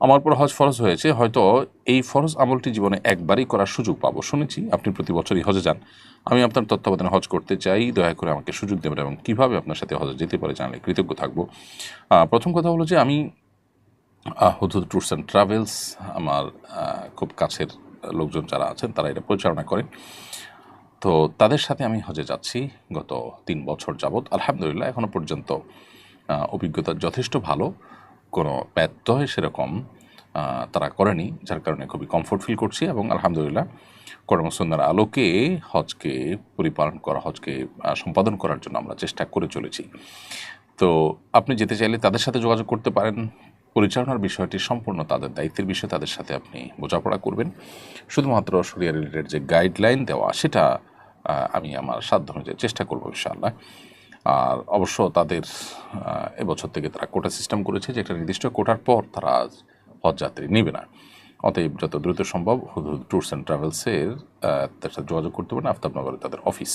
আমার উপর হজ ফরজ হয়েছে, হয়তো এই ফরজ আমলটি জীবনে একবারই করার সুযোগ পাবো। শুনেছি আপনি প্রতি বছরই হজে যান, আমি আপনার তত্ত্বাবধানে হজ করতে চাই, দয়া করে আমাকে সুযোগ দেবেন এবং কীভাবে আপনার সাথে হজে যেতে পারে জানলে কৃতজ্ঞ থাকবো। প্রথম কথা হলো যে আমি হুদহুদ ট্যুরস অ্যান্ড ট্রাভেলস, আমার খুব কাছের লোকজন যারা আছেন তারা এটা পরিচালনা করেন, তো তাদের সাথে আমি হজে যাচ্ছি গত 3 বছর যাবৎ। আলহামদুলিল্লাহ এখনও পর্যন্ত অভিজ্ঞতা যথেষ্ট ভালো, কোনো ব্যত্যয় সেরকম তারা করেনি, যার কারণে খুবই কমফোর্ট ফিল করছি এবং আলহামদুলিল্লাহ কর্মসন্ন্যার আলোকে হজকে পরিপালন করা, হজকে সম্পাদন করার জন্য আমরা চেষ্টা করে চলেছি। তো আপনি যেতে চাইলে তাদের সাথে যোগাযোগ করতে পারেন। পরিচালনার বিষয়টি সম্পূর্ণ তাদের দায়িত্বের বিষয়, তাদের সাথে আপনি বোঝাপড়া করবেন। শুধুমাত্র শরিয়া রিলেটেড যে গাইডলাইন দেওয়া সেটা আমি আমার সাধ্য অনুযায়ী চেষ্টা করবো ইনশাআল্লাহ। আর অবশ্য তাদের এবছর থেকে তারা কোটা সিস্টেম করেছে যে একটা নির্দিষ্ট কোটার পর তারা হজ যাত্রী নেবে না। অতএব যত দ্রুত সম্ভব হুদহুদ ট্যুরস অ্যান্ড ট্রাভেলসের তার সাথে যোগাযোগ করতে পারেন, আফতাবনগরে তাদের অফিস।